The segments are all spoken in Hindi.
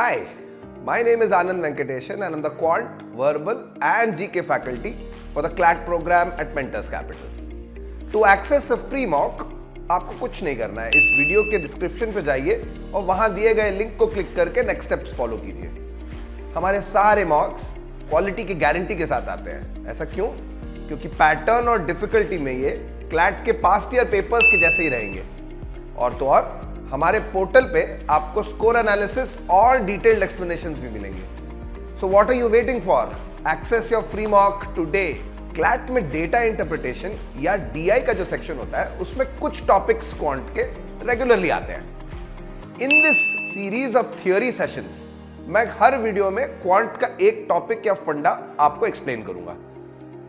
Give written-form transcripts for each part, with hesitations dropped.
Hi, my name is Anand Venkateshan and I'm the Quant, Verbal and GK faculty for the CLAT program at Mentors Capital. To access a free mock, आपको कुछ नहीं करना है, इस वीडियो के डिस्क्रिप्शन पे जाइए और वहां दिए गए लिंक को क्लिक करके नेक्स्ट स्टेप्स फॉलो कीजिए। हमारे सारे मॉक्स क्वालिटी की गारंटी के साथ आते हैं। ऐसा क्यों? क्योंकि पैटर्न और डिफिकल्टी में ये क्लैट के पास्ट ईयर पेपर्स के जैसे ही रहेंगे। और तो और हमारे पोर्टल पे आपको स्कोर एनालिसिस और डिटेल्ड एक्सप्लेनेशंस भी मिलेंगे। So what are you waiting for? Access your free mock today. CLAT में डेटा इंटरप्रिटेशन या डीआई का जो सेक्शन होता है उसमें कुछ टॉपिक्स क्वांट के रेगुलरली आते हैं। In this series of theory sessions मैं हर वीडियो में क्वांट का एक टॉपिक या फंडा आपको एक्सप्लेन करूंगा,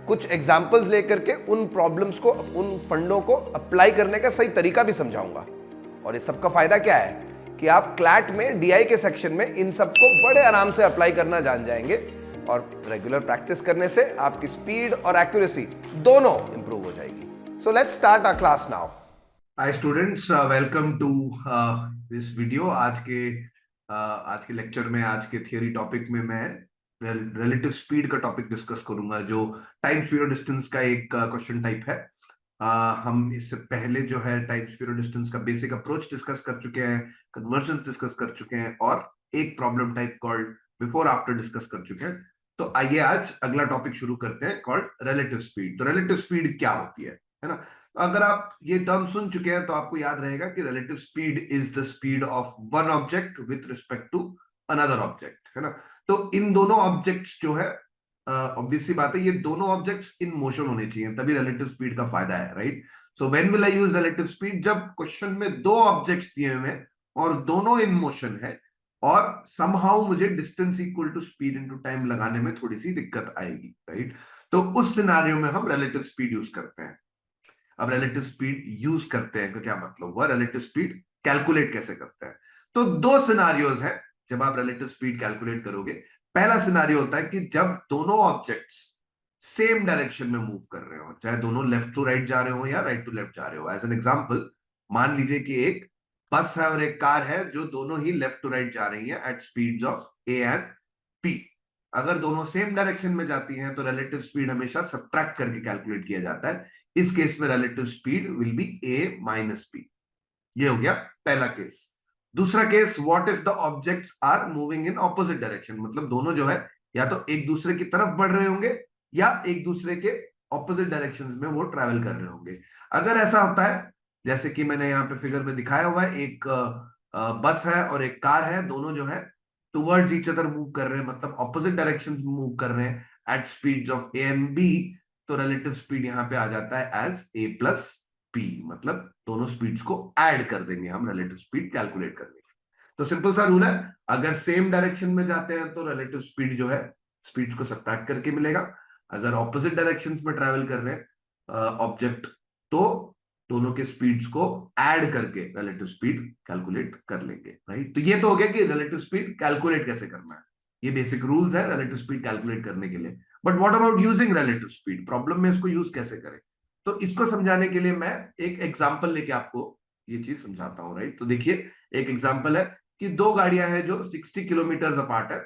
कुछ एग्जांपल्स लेकर के उन प्रॉब्लम्स को, उन फंडों को अप्लाई करने का सही तरीका भी समझाऊंगा। और इस सब का फायदा क्या है कि आप क्लैट में डीआई के सेक्शन में इन सब को बड़े आराम से अप्लाई करना जान जाएंगे और रेगुलर प्रैक्टिस करने से आपकी स्पीड और एक्यूरेसी दोनों इंप्रूव हो जाएगी। So let's start our class now. Hi students, welcome to this video. आज के लेक्चर में, आज के थियरी टॉपिक में मैं रिलेटिव स्पीड का टॉपिक डिस्कस करूंगा, जो टाइम स्पीड और डिस्टेंस का एक क्वेश्चन टाइप है। हम इससे पहले जो है टाइम स्पीड और डिस्टेंस का बेसिक अप्रोच डिस्कस कर चुके हैं, कन्वर्जन्स डिस्कस कर चुके हैं और एक problem type called before after discuss कर चुके हैं। तो आइए आज अगला टॉपिक शुरू करते हैं, कॉल्ड रिलेटिव स्पीड। तो रिलेटिव स्पीड क्या होती है ना? अगर आप ये टर्म सुन चुके हैं तो आपको याद रहेगा कि relative speed is the speed of one object with respect to another object, है ना। तो इन दोनों ऑब्जेक्ट्स जो है, ऑब्वियस सी बात है, ये दोनों ऑब्जेक्ट्स इन मोशन होने चाहिए, तभी रिलेटिव स्पीड का फायदा है, right. So when will I use relative speed? जब क्वेश्चन में दो ऑब्जेक्ट्स दिए हुए हैं और दोनों इन मोशन है और समहाउ मुझे distance equal to speed into time लगाने में थोड़ी सी दिक्कत आएगी, राइट। तो उस सिनेरियो में हम रिलेटिव स्पीड यूज करते हैं। अब रिलेटिव स्पीड यूज करते हैं तो क्या मतलब हुआ? रिलेटिव स्पीड कैलकुलेट कैसे करते हैं? तो दो सिनारियोज है जब आप रिलेटिव स्पीड कैलकुलेट करोगे। पहला सिनारियो होता है कि जब दोनों ऑब्जेक्ट्स सेम डायरेक्शन में मूव कर रहे हो, चाहे दोनों लेफ्ट टू राइट जा रहे हो या राइट टू लेफ्ट जा रहे हो। एज एन एग्जांपल, मान लीजिए कि एक बस है और एक कार है जो दोनों ही लेफ्ट टू राइट जा रही है at speeds of A and P. अगर दोनों सेम डायरेक्शन में जाती हैं तो रिलेटिव स्पीड हमेशा सब्ट्रैक्ट करके कैलकुलेट किया जाता है। इस केस में relative speed will be A minus P. ये हो गया पहला केस। दूसरा case, what if the objects are moving in opposite direction? मतलब दोनों जो है या तो एक दूसरे की तरफ बढ़ रहे होंगे या एक दूसरे के ऑपोजिट डायरेक्शंस में वो ट्रैवल कर रहे होंगे। अगर ऐसा होता है, जैसे कि मैंने यहाँ पे फिगर में दिखाया हुआ है, एक बस है और एक कार है, दोनों जो है टुवर्ड्स ईच अदर मूव कर रहे हैं, मतलब ऑपोजिट डायरेक्शन में मूव कर रहे हैं at speeds of A and B. तो रिलेटिव स्पीड यहां पे आ जाता है एज ए प्लस पी, मतलब दोनों स्पीड्स को ऐड कर देंगे हम रिलेटिव स्पीड कैलकुलेट करने के। तो सिंपल सा रूल है, अगर सेम डायरेक्शन में जाते हैं तो रिलेटिव स्पीड जो है स्पीड्स को सब्ट्रैक्ट करके मिलेगा। अगर ऑपोजिट डायरेक्शंस में ट्रैवल कर रहे हैं ऑब्जेक्ट, तो दोनों के स्पीड्स को ऐड करके रिलेटिव स्पीड कैलकुलेट कर लेंगे, राइट। तो ये तो हो गया कि रिलेटिव स्पीड कैलकुलेट कैसे करना है। ये बेसिक रूल्स है रिलेटिव स्पीड कैलकुलेट करने के लिए। But what about using relative speed? Problem में इसको यूज कैसे करें? तो इसको समझाने के लिए मैं एक एग्जांपल लेके आपको ये चीज समझाता हूं, राइट। तो देखिए, एक एग्जांपल है कि दो गाड़ियां हैं जो 60 किलोमीटर अपार्ट है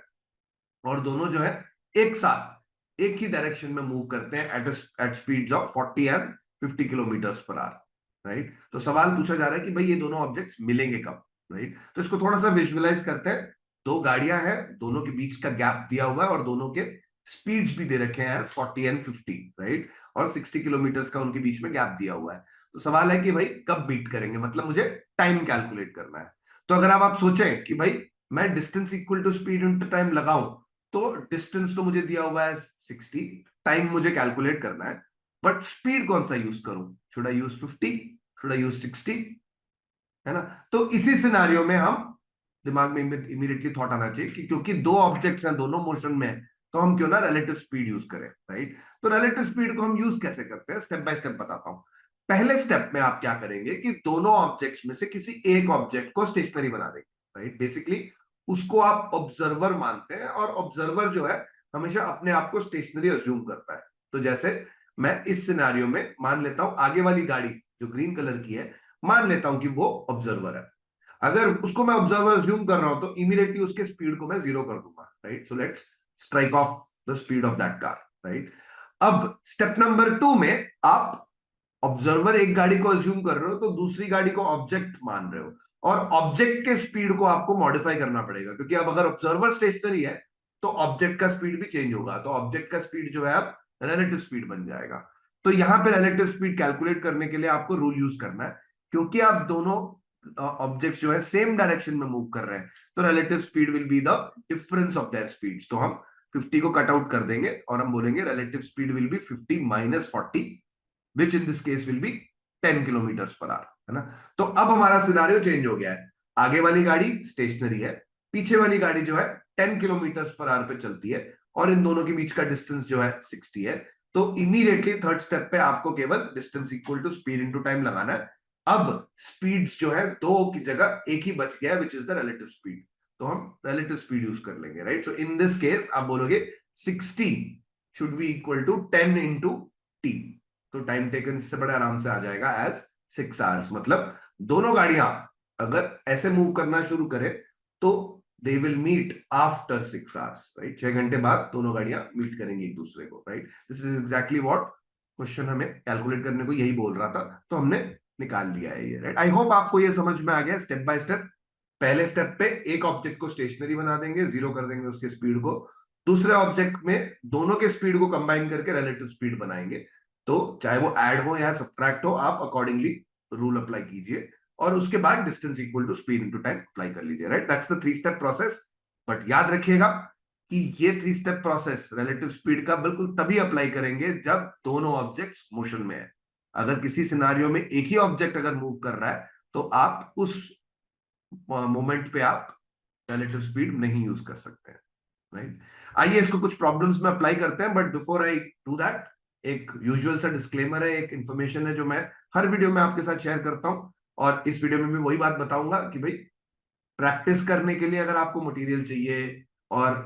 और दोनों जो है एक साथ एक ही डायरेक्शन में मूव करते हैं at speeds of 40 and 50 kilometre per hour, right. तो सवाल पूछा जा रहा है कि भाई ये दोनों ऑब्जेक्ट्स मिलेंगे कब, राइट। तो इसको थोड़ा सा विजुअलाइज करते हैं। दो गाड़ियां हैं, दोनों के बीच का गैप दिया हुआ है और दोनों के स्पीड्स भी दे रखे हैं 40 एंड 50, राइट। और 60 किलोमीटर का उनके बीच में गैप दिया हुआ है। तो सवाल है कि भाई कब बीट करेंगे, मतलब मुझे टाइम कैलकुलेट करना है। तो अगर आप सोचें कि भाई मैं distance equal to speed into time लगाऊं, तो डिस्टेंस तो मुझे दिया हुआ है 60, टाइम मुझे कैलकुलेट करना है, बट स्पीड कौन सा यूज करूं? Should I use 50, should I use 60, है ना। तो इसी सिनारियो में हम दिमाग में इमीडिएटली थॉट आना चाहिए कि क्योंकि दो ऑब्जेक्ट्स हैं, दोनों मोशन में है, तो हम क्यों ना रिलेटिव स्पीड यूज करें, राइट। तो रिलेटिव स्पीड को हम यूज कैसे करते हैं, स्टेप बाय स्टेप बताता हूं। पहले स्टेप में आप क्या करेंगे कि दोनों ऑब्जेक्ट्स में से किसी एक ऑब्जेक्ट को स्टेशनरी बना देंगे, राइट। बेसिकली उसको आप ऑब्जर्वर मानते हैं और ऑब्जर्वर जो है हमेशा अपने आप को स्टेशनरी अज्यूम करता है। तो जैसे मैं इस सिनारियो में मान लेता हूं आगे वाली गाड़ी जो ग्रीन कलर की है, मान लेता हूं कि वो ऑब्जर्वर है। अगर उसको मैं ऑब्जर्वर अज्यूम कर रहा हूं तो इमीडिएटली उसके स्पीड को मैं जीरो कर दूंगा, right? So let's strike off the speed of that car, right? अब स्टेप नंबर 2 में आप ऑब्जर्वर एक गाड़ी को अज्यूम कर रहे हो तो दूसरी गाड़ी को ऑब्जेक्ट मान रहे हो, और ऑब्जेक्ट के स्पीड को आपको मॉडिफाई करना पड़ेगा, क्योंकि अब अगर ऑब्जर्वर स्टेशनरी है तो ऑब्जेक्ट का स्पीड भी चेंज होगा, तो ऑब्जेक्ट का स्पीड जो है अब रिलेटिव स्पीड बन जाएगा। तो यहां पे रिलेटिव स्पीड कैलकुलेट करने के लिए आपको रूल यूज करना है, क्योंकि आप दोनों ऑब्जेक्ट जो है सेम डायरेक्शन में मूव कर रहे हैं, तो relative speed will be the difference of their speeds. तो हम 50 को कट आउट कर देंगे और हम बोलेंगे relative speed will B 50 minus 40, which in this case will be 10 kilometre per our, है ना? तो अब हमारा सिनारियो चेंज हो गया है, आगे वाली गाड़ी स्टेशनरी है, पीछे वाली गाड़ी जो है 10 किलोमीटर पर आवर पे चलती है, और इन दोनों के बीच का डिस्टेंस जो है 60 है। तो इमीडिएटली थर्ड स्टेप पे आपको केवल distance equal to speed into time लगाना है। अब स्पीड जो है दो की जगह एक ही बच गया, which is the relative speed, तो हम रिलेटिव स्पीड यूज कर लेंगे, right? So in this case आप बोलोगे 60 should be equal to 10 into T, तो टाइम टेकन इससे बड़े आराम से आ जाएगा एज 6 आवर्स। मतलब दोनों गाड़ियां अगर ऐसे मूव करना शुरू करें तो they will meet after 6 hours, right? 6 घंटे बाद दोनों गाड़ियां मीट करेंगी एक दूसरे को, right? This is exactly what question हमें कैलकुलेट करने को यही बोल रहा था, तो हमने निकाल लिया है ये, राइट? आई होप आपको ये समझ में आ गया स्टेप बाय स्टेप। पहले स्टेप पे एक ऑब्जेक्ट को स्टेशनरी बना देंगे, जीरो कर देंगे उसके स्पीड को, दूसरे ऑब्जेक्ट में दोनों के स्पीड को कंबाइन करके रिलेटिव स्पीड बनाएंगे। तो चाहे वो ऐड हो या सब्ट्रैक्ट हो, आप अकॉर्डिंगली रूल अप्लाई कीजिए, और उसके बाद distance equal to speed into time apply कर लीजिए, right? That's the 3 step process. But याद रखिएगा कि ये 3 स्टेप प्रोसेस रिलेटिव स्पीड का बिल्कुल तभी अप्लाई करेंगे जब दोनों ऑब्जेक्ट्स मोशन में है। अगर किसी सिनारियो में एक ही ऑब्जेक्ट अगर मूव कर रहा है तो आप उस मोमेंट पे आप रिलेटिव स्पीड नहीं यूज कर सकते हैं, राइट? आइए इसको कुछ प्रॉब्लम्स में अप्लाई करते हैं, but before I do that एक यूजुअल सा डिस्क्लेमर है, एक इंफॉर्मेशन है जो मैं हर वीडियो में आपके साथ शेयर करता हूं, और इस वीडियो में भी वही बात बताऊंगा कि भाई प्रैक्टिस करने के लिए अगर आपको मटेरियल चाहिए और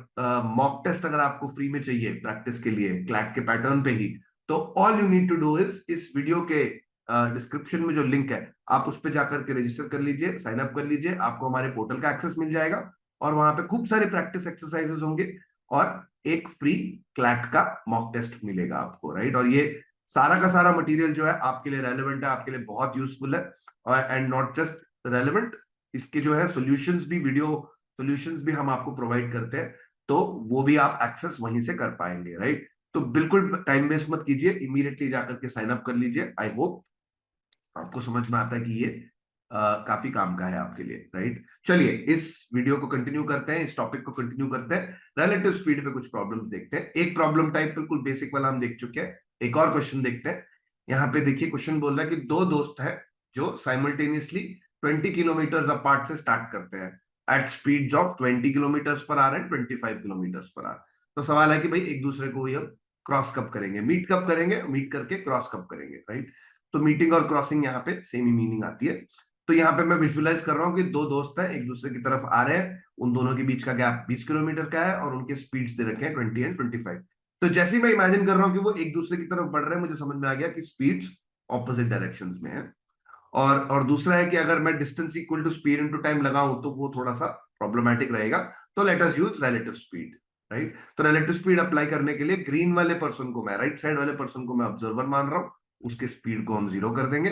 मॉक टेस्ट अगर आपको फ्री में चाहिए प्रैक्टिस के लिए क्लैट के पैटर्न पे ही, तो all you need to do is इस वीडियो के डिस्क्रिप्शन में जो लिंक है आप उस पर जाकर के रजिस्टर कर लीजिए, साइन अप कर लीजिए, आपको हमारे पोर्टल का एक्सेस मिल जाएगा, और वहां पे खूब सारे प्रैक्टिस एक्सरसाइजेस होंगे, और एक फ्री क्लैट का मॉक टेस्ट मिलेगा आपको, राइट? और ये सारा का सारा मटेरियल जो है आपके लिए रेलेवेंट है, आपके लिए बहुत यूजफुल है, और एंड नॉट जस्ट रेलेवेंट, इसके जो है सॉल्यूशंस भी, वीडियो सॉल्यूशंस भी हम आपको प्रोवाइड करते हैं, तो वो भी आप एक्सेस वहीं से कर पाएंगे, राइट? तो बिल्कुल टाइम वेस्ट मत कीजिए, इमीडिएटली जाकर के साइन अप कर लीजिए। आई होप आपको समझ में आता है कि ये काफी काम का है आपके लिए, राइट? चलिए इस वीडियो को कंटिन्यू करते हैं, इस टॉपिक को कंटिन्यू करते हैं, रिलेटिव स्पीड पे कुछ प्रॉब्लम्स देखते हैं। एक प्रॉब्लम टाइप बिल्कुल बेसिक वाला हम देख चुके हैं, एक और क्वेश्चन देखते हैं। यहाँ पे देखिए क्वेश्चन बोल रहा है कि दो दोस्त हैं जो साइमल्टेनियसली 20 किलोमीटर अपार्ट से स्टार्ट करते हैं at speed of 20 kilometre per hour and 25 kilometre per hour. तो सवाल है कि भाई एक दूसरे को ये क्रॉस कब करेंगे, मीट कब करेंगे, मीट करके क्रॉस कब करेंगे, राइट? तो मीटिंग और क्रॉसिंग यहाँ पे सेम ही मीनिंग आती है। तो यहाँ पे मैं विजुअलाइज कर रहा हूँ कि दो दोस्त हैं एक दूसरे की तरफ आ रहे हैं, उन दोनों के बीच का गैप 20 किलोमीटर का है, और उनके स्पीड्स दे रखे हैं 20 एंड 25। तो जैसे ही मैं इमेजिन कर रहा हूँ कि वो एक दूसरे की तरफ बढ़ रहे हैं, मुझे समझ में आ गया कि स्पीड्स ऑपोजिट डायरेक्शंस में है। और दूसरा है कि अगर मैं distance equal to speed into time लगाऊं तो वो थोड़ा सा प्रॉब्लमेटिक रहेगा, तो let us use relative speed, right? तो रिलेटिव स्पीड अप्लाई करने के लिए ग्रीन वाले पर्सन को मैं, राइट साइड वाले पर्सन को मैं ऑब्जर्वर मान रहा हूं, उसके स्पीड को हम जीरो कर देंगे।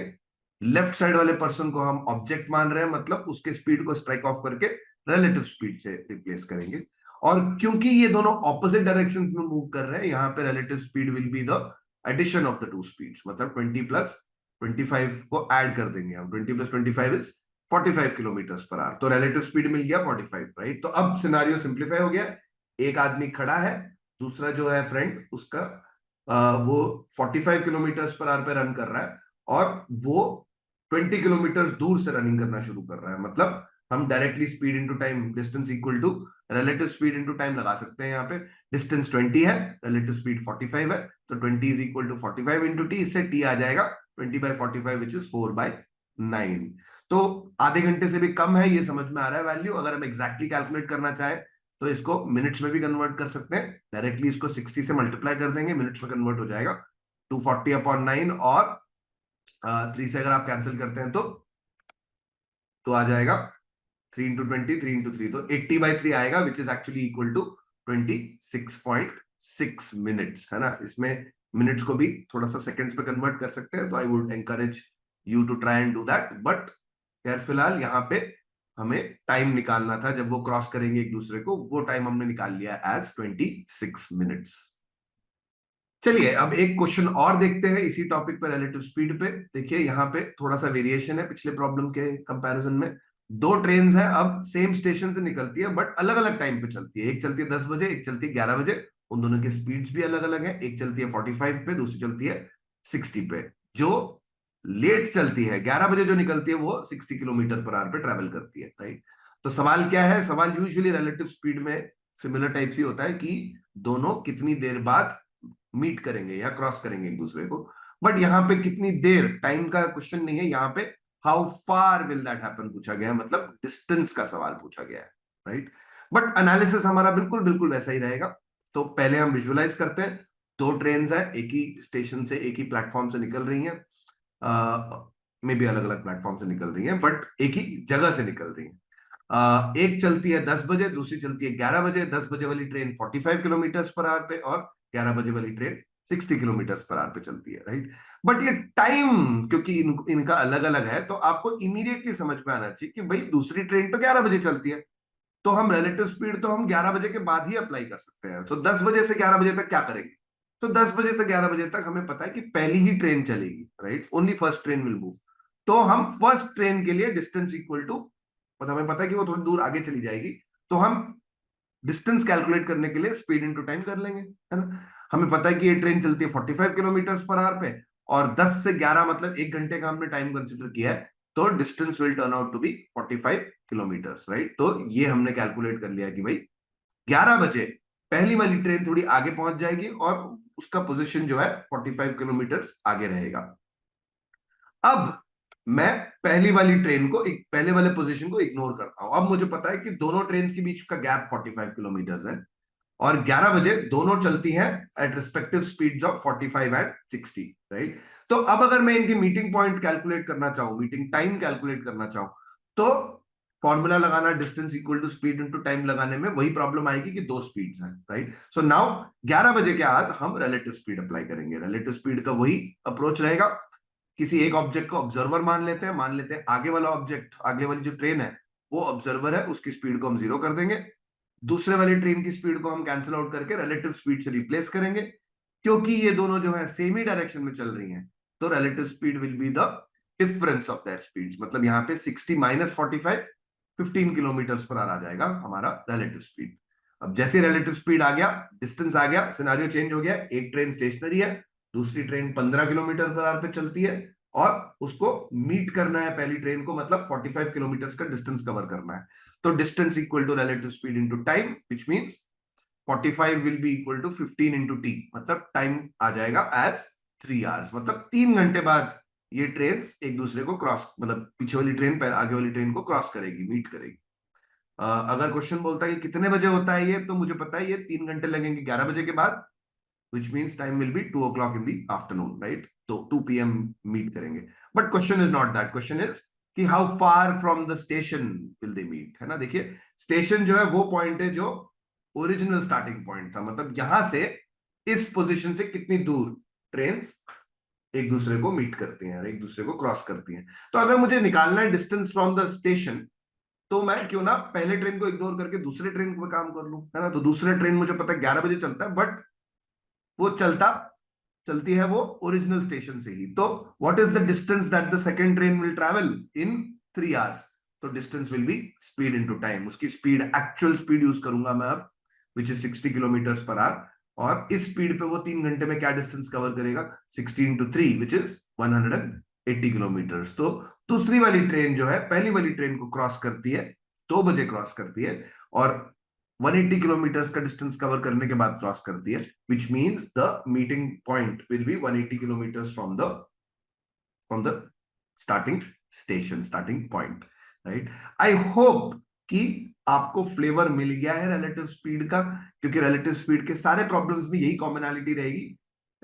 लेफ्ट साइड वाले पर्सन को हम ऑब्जेक्ट मान रहे हैं, मतलब उसके स्पीड को स्ट्राइक ऑफ करके रिलेटिव स्पीड से रिप्लेस करेंगे। और क्योंकि ये दोनों ऑपोजिट डायरेक्शंस में मूव कर रहे हैं, यहाँ पे relative speed will be the addition of the two speeds, मतलब 20 प्लस 25 को ऐड कर देंगे हम, 20 plus 25 is 45 kilometre per hour, तो रिलेटिव स्पीड मिल गया 45, राइट? तो अब सिनारियो सिंप्लीफाई हो गया, एक आदमी खड़ा है, दूसरा जो है फ्रेंड उसका वो 45 किलोमीटर पर आवर पे रन कर रहा है, और वो 20 किलोमीटर दूर से रनिंग करना शुरू कर रहा है। मतलब हम directly speed into time distance equal to relative speed into time लगा सकते हैं। यहाँ पे डिस्टेंस 20 है, रिलेटिव स्पीड 45 है, तो 20 is equal to 45 into T, इससे टी आ जाएगा 20 by 45 विच इज 4/9। तो आधे घंटे से भी कम है, ये समझ में आ रहा है वैल्यू। अगर हम एग्जैक्टली कैलकुलेट करना चाहे तो इसको मिनट्स में भी कन्वर्ट कर सकते हैं, डायरेक्टली इसको 60 से मल्टीप्लाई कर देंगे, मिनट्स में कन्वर्ट हो जाएगा 240/9, और 3 से अगर आप कैंसिल करते हैं तो आ जाएगा 3 इंटू 20, 3 इंटू 3, तो 80/3 आएगा, which is actually equal to 26.6 minutes, है ना। इसमें मिनट्स को भी थोड़ा सा सेकंड्स पे कन्वर्ट कर सकते हैं, तो I would encourage you to try and do that. But यार फिलहाल यहाँ पे हमें टाइम निकालना था, जब वो क्रॉस करेंगे एक दूसरे को, वो टाइम हमने निकाल लिया एज 26 मिनट्स। चलिए अब एक क्वेश्चन और देखते हैं इसी टॉपिक पे, रिलेटिव स्पीड पे। देखिए यहाँ पे थोड़ा सा वेरिएशन है पिछले प्रॉब्लम के कंपैरिजन में। दो ट्रेन है, अब सेम स्टेशन से निकलती है बट अलग अलग टाइम पे चलती है। एक चलती है 10 बजे, एक चलती है 11 बजे। उन दोनों की स्पीड्स भी अलग अलग है, एक चलती है 45 पे, दूसरी चलती है 60 पे। जो लेट चलती है 11 बजे जो निकलती है, वो 60 किलोमीटर पर आवर पे ट्रेवल करती है, राइट। तो सवाल क्या है, सवाल यूजुअली रिलेटिव स्पीड में सिमिलर टाइप से होता है कि दोनों कितनी देर बाद मीट करेंगे या क्रॉस करेंगे एक दूसरे को। बट यहाँ पे कितनी देर, टाइम का क्वेश्चन नहीं है यहाँ पे, how far will that happen पूछा गया है, मतलब डिस्टेंस का सवाल पूछा गया है, राइट। बट एनालिसिस हमारा बिल्कुल बिल्कुल वैसा ही रहेगा। तो पहले हम विजुअलाइज करते हैं। दो ट्रेन है, एक ही स्टेशन से, एक ही प्लेटफॉर्म से निकल रही हैं, मे भी अलग अलग प्लेटफॉर्म से निकल रही हैं, बट एक ही जगह से निकल रही हैं। एक चलती है 10 बजे, दूसरी चलती है 11 बजे। 10 बजे वाली ट्रेन 45 किलोमीटर पर आवर पे, और 11 बजे वाली ट्रेन 60 किलोमीटर पर आवर पे चलती है, राइट। बट ये टाइम क्योंकि इनका अलग अलग है, तो आपको इमीडिएटली समझ में आना चाहिए कि भाई दूसरी ट्रेन तो 11 बजे चलती है, तो हम रिलेटिव स्पीड तो हम 11 बजे के बाद ही अप्लाई कर सकते हैं। तो 10 बजे से 11 बजे तक क्या करेंगे? तो 10 बजे से 11 बजे तक हमें पता है कि पहली ही ट्रेन चलेगी, right, only first train will move. तो हम फर्स्ट ट्रेन के लिए डिस्टेंस इक्वल टू, हमें पता है कि वो थोड़ी दूर आगे चली जाएगी, तो हम डिस्टेंस कैलकुलेट करने के लिए स्पीड इनटू टाइम कर लेंगे, है ना। हमें पता है कि ये ट्रेन चलती है 45 किलोमीटर पर आवर पे, और 10 से 11 मतलब 1 घंटे का हमने टाइम कंसिडर किया है, तो distance will turn out to be 45 kilometres, right. तो ये हमने कैलकुलेट कर लिया कि भाई 11 बजे पहली वाली ट्रेन थोड़ी आगे पहुंच जाएगी और उसका पोजीशन जो है 45 किलोमीटर आगे रहेगा। अब मैं पहली वाली ट्रेन को, पहले वाले पोजीशन को इग्नोर करता हूं। अब मुझे पता है कि दोनों ट्रेन के बीच का गैप 45 किलोमीटर है, और 11 बजे दोनों चलती हैं at respective speeds of 45 and 60, right. तो अब अगर मैं इनकी मीटिंग पॉइंट कैलकुलेट करना चाहूं, मीटिंग टाइम कैलकुलेट करना चाहूं, तो फॉर्मूला लगाना, distance equal to speed into time लगाने में वही प्रॉब्लम आएगी कि दो स्पीड्स हैं, राइट। सो नाउ 11 बजे के बाद हम रिलेटिव स्पीड अप्लाई करेंगे। रिलेटिव स्पीड का वही अप्रोच रहेगा, किसी एक ऑब्जेक्ट को ऑब्जर्वर मान लेते हैं आगे वाला ऑब्जेक्ट, आगे वाली जो ट्रेन है वो ऑब्जर्वर है, उसकी स्पीड को हम 0 कर देंगे। दूसरे वाली ट्रेन की स्पीड को हम कैंसिल आउट करके रिलेटिव स्पीड से रिप्लेस करेंगे। क्योंकि ये दोनों जो है सेम ही डायरेक्शन में चल रही हैं, तो relative speed will be the difference of their speeds. मतलब यहाँ पे 60 माइनस 45, 15 किलोमीटर पर आ जाएगा हमारा रिलेटिव स्पीड। अब जैसे रिलेटिव स्पीड आ गया, डिस्टेंस आ गया, सिनेरियो चेंज हो गया। एक ट्रेन स्टेशनरी है, दूसरी ट्रेन 15 किलोमीटर पर आवर पे चलती है, और उसको मीट करना है पहली ट्रेन को, मतलब 45 किलोमीटर का डिस्टेंस कवर करना है। तो distance equal to relative speed into time, which means 45 will be equal to 15 into T, मतलब टाइम आ जाएगा एज 3 आवर्स। मतलब 3 घंटे बाद ये ट्रेन एक दूसरे को क्रॉस, मतलब पीछे वाली ट्रेन आगे वाली ट्रेन को क्रॉस करेगी, मीट करेगी। अगर क्वेश्चन बोलता है कि कितने बजे होता है ये, तो मुझे पता है ये 3 घंटे लगेंगे 11 बजे के बाद, which means time will be 2 o'clock in the afternoon, right? तो 2 p.m. meet करेंगे। But question is not that. Question is कि how far from the station will they meet, है ना। देखिए स्टेशन जो है वो पॉइंट है जो ओरिजिनल स्टार्टिंग पॉइंट था, मतलब यहां से इस पोजीशन से कितनी दूर ट्रेन एक दूसरे को मीट करती हैं, एक दूसरे को क्रॉस करती हैं। तो अगर मुझे निकालना है डिस्टेंस फ्रॉम द स्टेशन, तो मैं क्यों ना पहले ट्रेन को इग्नोर करके दूसरे ट्रेन पे काम कर लूं, है ना। तो दूसरा ट्रेन मुझे पता है 11 बजे चलता है, बट वो चलती है वो ओरिजिनल स्टेशन से ही। तो what is the distance that the second train will travel in 3 hours? तो distance will be speed into time. उसकी स्पीड, एक्चुअल स्पीड यूज करूंगा मैं अब, which is 60 kilometre per hour, और इस स्पीड पे वो 3 घंटे में क्या डिस्टेंस कवर करेगा? 60 इंटू 3, विच इज 180 किलोमीटर। तो दूसरी वाली ट्रेन जो है पहली वाली ट्रेन को क्रॉस करती है, 2 बजे क्रॉस करती है, और 180 किलोमीटर का डिस्टेंस कवर करने के बाद क्रॉस करती है, which means the meeting point will be 180 kilometers from the starting station, starting point, right? I hope कि आपको फ्लेवर मिल गया है रिलेटिव स्पीड का, क्योंकि रिलेटिव स्पीड के सारे प्रॉब्लम्स में यही कॉमनैलिटी रहेगी।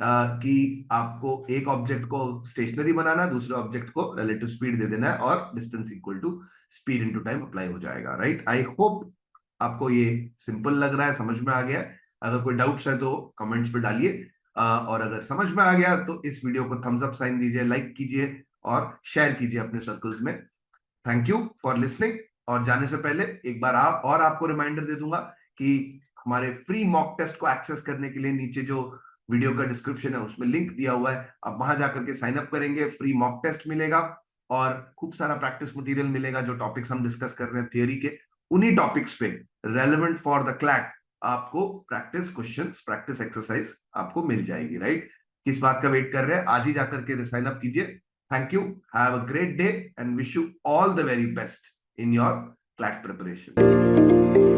कि आपको एक ऑब्जेक्ट को स्टेशनरी बनाना, दूसरे ऑब्जेक्ट को रिलेटिव स्पीड दे देना है और distance equal to speed into time apply हो जाएगा, राइट। आई होप आपको ये सिंपल लग रहा है, समझ में आ गया है। अगर कोई डाउट्स है तो कमेंट्स पे डालिए, और अगर समझ में आ गया तो इस वीडियो को थम्स अप साइन दीजिए, लाइक कीजिए और शेयर कीजिए अपने सर्कल्स में। Thank you for listening. और जाने से पहले एक बार आपको रिमाइंडर दे दूंगा कि हमारे फ्री मॉक टेस्ट को एक्सेस करने के लिए नीचे जो वीडियो का डिस्क्रिप्शन है उसमें लिंक दिया हुआ है, आप वहां जाकर के साइन अप करेंगे, फ्री मॉक टेस्ट मिलेगा और खूब सारा प्रैक्टिस मटेरियल मिलेगा। जो टॉपिक्स हम डिस्कस कर रहे हैं थियरी के, उन्हीं टॉपिक्स पे रेलेवेंट फॉर द क्लैट आपको प्रैक्टिस क्वेश्चंस, प्रैक्टिस एक्सरसाइज आपको मिल जाएगी, राइट। किस बात का वेट कर रहे हैं, आज ही जाकर के साइन अप कीजिए। Thank you. Have a great day and wish you all the very best in your CLAT preparation.